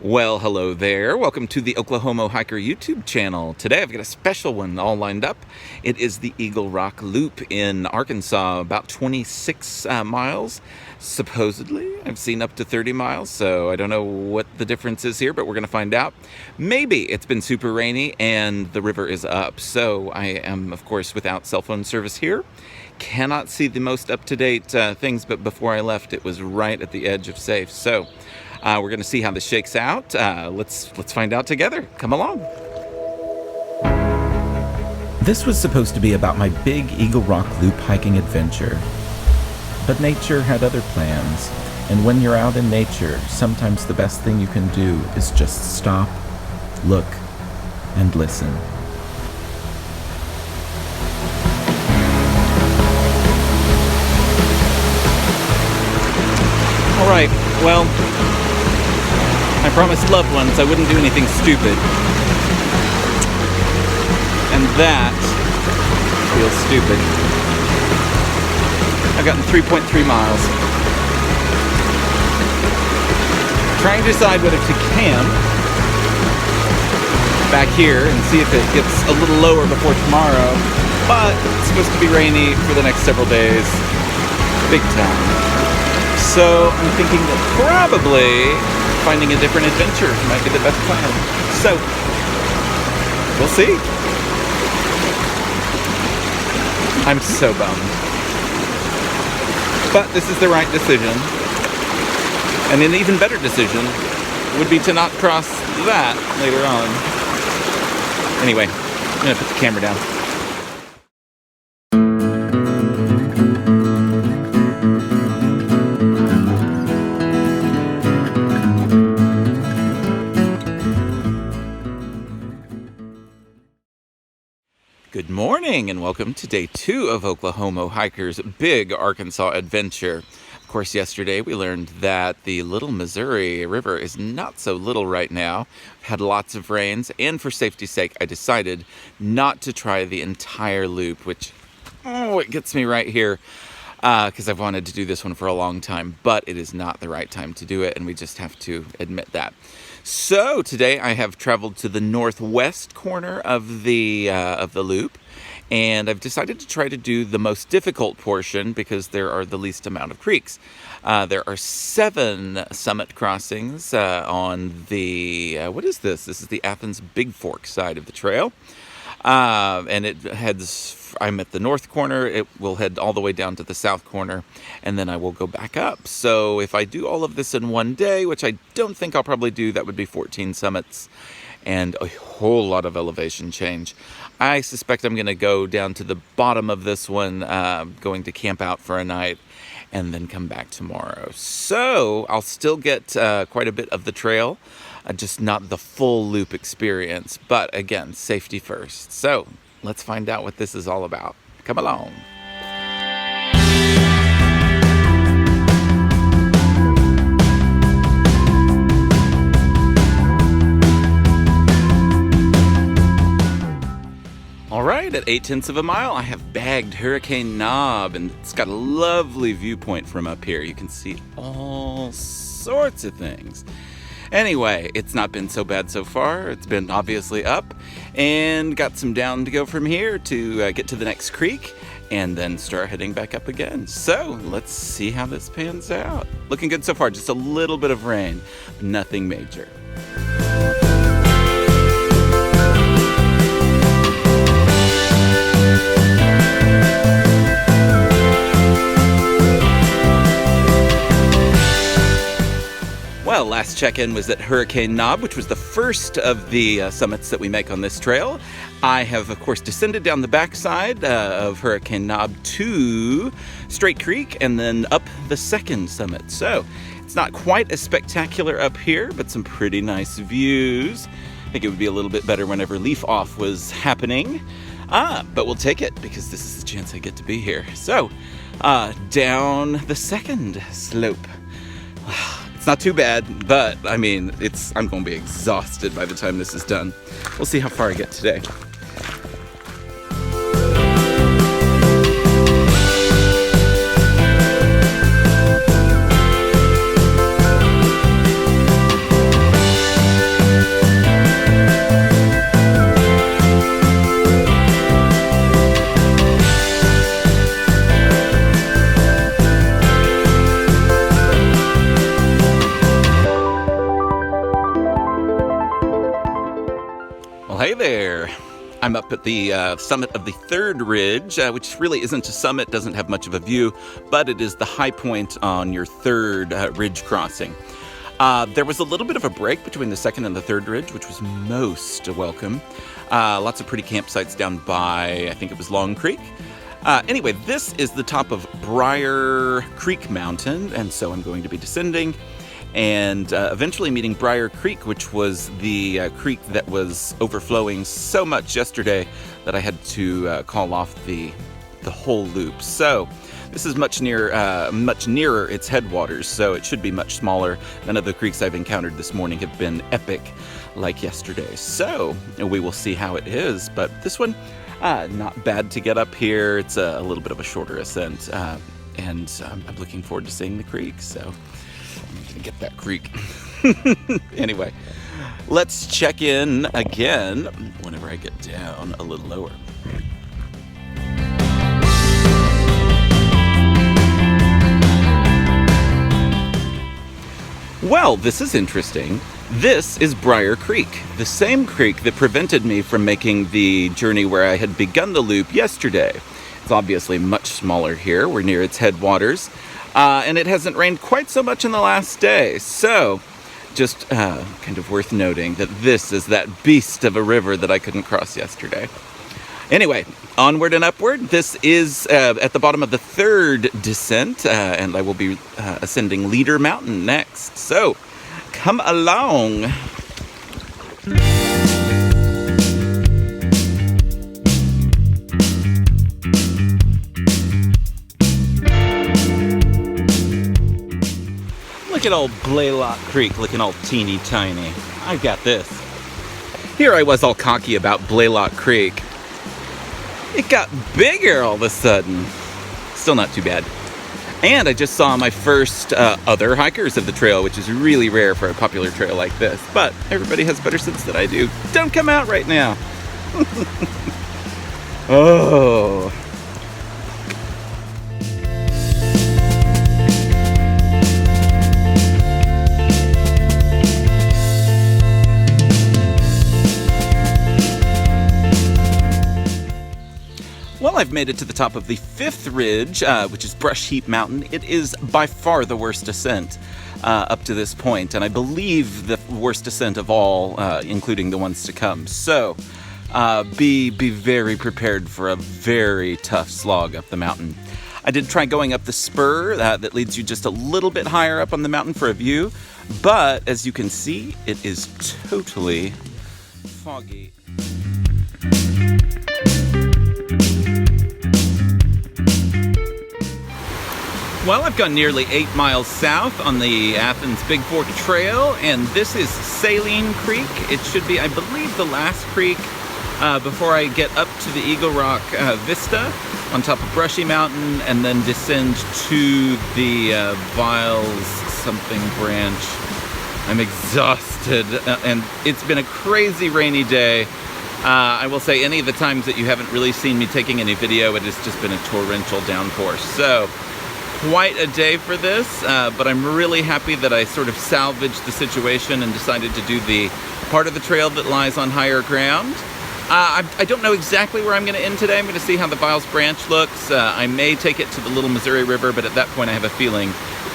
Well, hello there. Welcome to the Oklahomo Hiker YouTube channel. Today I've got a special one all lined up. It is the Eagle Rock Loop in Arkansas, about 26 miles. Supposedly, I've seen up to 30 miles, so I don't know what the difference is here, but we're going to find out. Maybe it's been super rainy and the river is up, so I am, of course, without cell phone service here. Cannot see the most up-to-date things, but before I left, it was right at the edge of safe. So we're going to see how this shakes out. Let's find out together. Come along. This was supposed to be about my big Eagle Rock Loop hiking adventure. But nature had other plans, and when you're out in nature, sometimes the best thing you can do is just stop, look, and listen. All right, well, I promised loved ones I wouldn't do anything stupid. And that feels stupid. I've gotten 3.3 miles. Trying to decide whether to camp back here and see if it gets a little lower before tomorrow, but it's supposed to be rainy for the next several days. Big time. So I'm thinking that probably finding a different adventure might be the best plan. So, we'll see. I'm so bummed. But this is the right decision. And an even better decision would be to not cross that later on. Anyway, I'm going to put the camera down. Good morning and welcome to day 2 of Oklahomo Hiker's big Arkansas adventure. Of course, yesterday we learned that the Little Missouri River is not so little right now. Had lots of rains, and for safety's sake, I decided not to try the entire loop, which, it gets me right here, because I've wanted to do this one for a long time, but it is not the right time to do it, and we just have to admit that. So today I have traveled to the northwest corner of the loop, and I've decided to try to do the most difficult portion because there are the least amount of creeks. There are 7 summit crossings on the, what is this? This is the Athens-Big Fork side of the trail. And it heads, I'm at the north corner, it will head all the way down to the south corner, and then I will go back up. So if I do all of this in one day, which I don't think I'll probably do, that would be 14 summits and a whole lot of elevation change. I suspect I'm going to go down to the bottom of this one, going to camp out for a night, and then come back tomorrow. So I'll still get quite a bit of the trail. Just not the full loop experience, but again, safety first. So let's find out what this is all about. Come along. All right, at 0.8 of a mile, I have bagged Hurricane Knob, and it's got a lovely viewpoint from up here. You can see all sorts of things. Anyway, it's not been so bad so far. It's been obviously up, and got some down to go from here to get to the next creek and then start heading back up again. So let's see how this pans out. Looking good so far, just a little bit of rain, nothing major. Well, last check-in was at Hurricane Knob, which was the first of the summits that we make on this trail. I have, of course, descended down the backside of Hurricane Knob to Straight Creek and then up the second summit. So it's not quite as spectacular up here, but some pretty nice views. I think it would be a little bit better whenever leaf off was happening. But we'll take it because this is the chance I get to be here. So down the second slope. It's not too bad, but I mean, I'm going to be exhausted by the time this is done. We'll see how far I get today. Hey there. I'm up at the summit of the third ridge, which really isn't a summit, doesn't have much of a view, but it is the high point on your third ridge crossing. There was a little bit of a break between the second and the third ridge, which was most welcome. Lots of pretty campsites down by, I think it was Long Creek. Anyway, this is the top of Briar Creek Mountain, and so I'm going to be descending and eventually meeting Briar Creek, which was the creek that was overflowing so much yesterday that I had to call off the whole loop. So this is much nearer its headwaters, so it should be much smaller. None of the creeks I've encountered this morning have been epic like yesterday. So we will see how it is, but this one, not bad to get up here. It's a little bit of a shorter ascent, and I'm looking forward to seeing the creek, so I'm going to get that creek. Anyway, let's check in again whenever I get down a little lower. Well, this is interesting. This is Briar Creek, the same creek that prevented me from making the journey where I had begun the loop yesterday. It's obviously much smaller here. We're near its headwaters, and it hasn't rained quite so much in the last day. So, just kind of worth noting that this is that beast of a river that I couldn't cross yesterday. Anyway, onward and upward. This is at the bottom of the third descent, and I will be ascending Leader Mountain next. So, come along. Look at old Blaylock Creek looking all teeny tiny. I've got this. Here I was all cocky about Blaylock Creek. It got bigger all of a sudden. Still not too bad. And I just saw my first other hikers of the trail, which is really rare for a popular trail like this. But everybody has better sense than I do. Don't come out right now. Oh. Well, I've made it to the top of the fifth ridge, which is Brush Heap Mountain. It is by far the worst ascent up to this point, and I believe the worst ascent of all, including the ones to come. So be very prepared for a very tough slog up the mountain. I did try going up the spur that leads you just a little bit higher up on the mountain for a view, but as you can see, it is totally foggy. Well, I've gone nearly 8 miles south on the Athens-Big Fork Trail, and this is Saline Creek. It should be, I believe, the last creek before I get up to the Eagle Rock Vista on top of Brushy Mountain, and then descend to the Viles something branch. I'm exhausted, and it's been a crazy rainy day. I will say any of the times that you haven't really seen me taking any video, it has just been a torrential downpour. So, quite a day for this, but I'm really happy that I sort of salvaged the situation and decided to do the part of the trail that lies on higher ground. I don't know exactly where I'm going to end today. I'm going to see how the Viles Branch looks. I may take it to the Little Missouri River, but at that point I have a feeling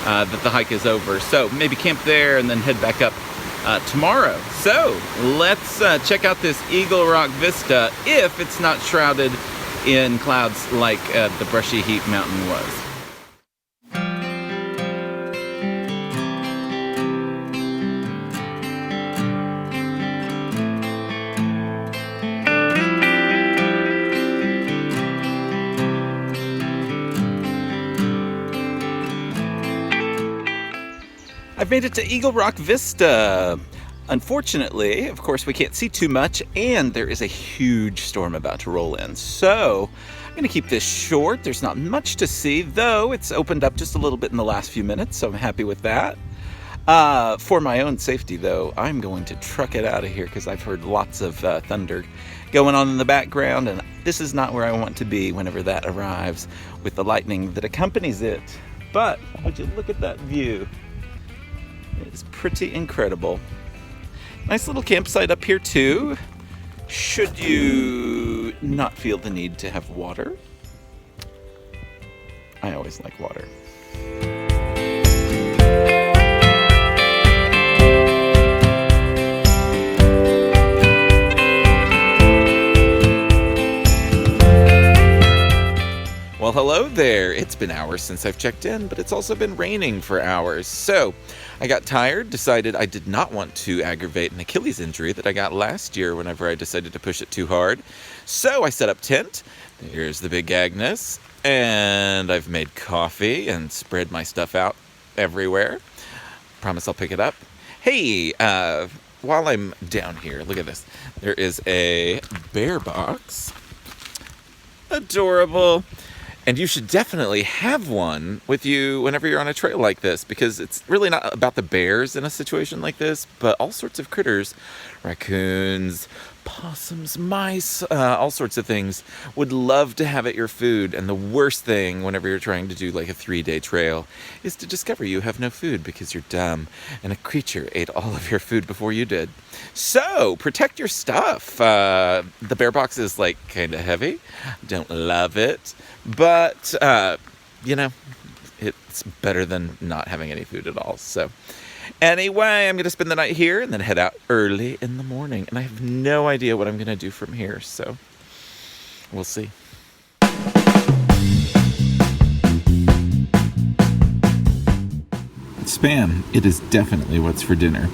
that the hike is over. So maybe camp there and then head back up tomorrow. So let's check out this Eagle Rock Vista if it's not shrouded in clouds like the Brushy Heap Mountain was. I've made it to Eagle Rock Vista. Unfortunately, of course, we can't see too much, and there is a huge storm about to roll in. So I'm going to keep this short. There's not much to see, though it's opened up just a little bit in the last few minutes, so I'm happy with that. For my own safety, though, I'm going to truck it out of here because I've heard lots of thunder going on in the background, and this is not where I want to be whenever that arrives with the lightning that accompanies it. But would you look at that view? It is pretty incredible. Nice little campsite up here too. Should you not feel the need to have water? I always like water. Well, hello there. It's been hours since I've checked in, but it's also been raining for hours. So I got tired, decided I did not want to aggravate an Achilles injury that I got last year whenever I decided to push it too hard. So I set up tent. Here's the big Agnes. And I've made coffee and spread my stuff out everywhere. Promise I'll pick it up. Hey, while I'm down here, look at this. There is a bear box. Adorable. And you should definitely have one with you whenever you're on a trail like this, because it's really not about the bears in a situation like this, but all sorts of critters, raccoons, possums, mice, all sorts of things would love to have at your food. And the worst thing whenever you're trying to do like a 3-day trail is to discover you have no food because you're dumb and a creature ate all of your food before you did. So protect your stuff. The bear box is like kind of heavy. Don't love it, but it's better than not having any food at all. So anyway, I'm going to spend the night here and then head out early in the morning. And I have no idea what I'm going to do from here, so we'll see. Spam, it is definitely what's for dinner.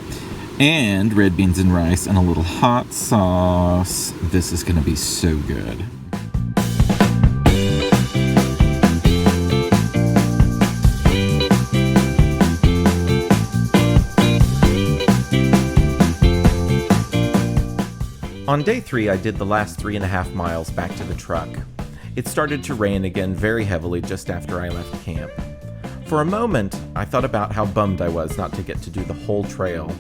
And red beans and rice and a little hot sauce. This is going to be so good. On day 3, I did the last 3.5 miles back to the truck. It started to rain again very heavily just after I left camp. For a moment, I thought about how bummed I was not to get to do the whole trail.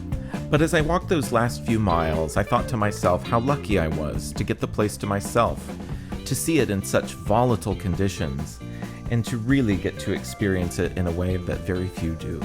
But as I walked those last few miles, I thought to myself how lucky I was to get the place to myself, to see it in such volatile conditions, and to really get to experience it in a way that very few do.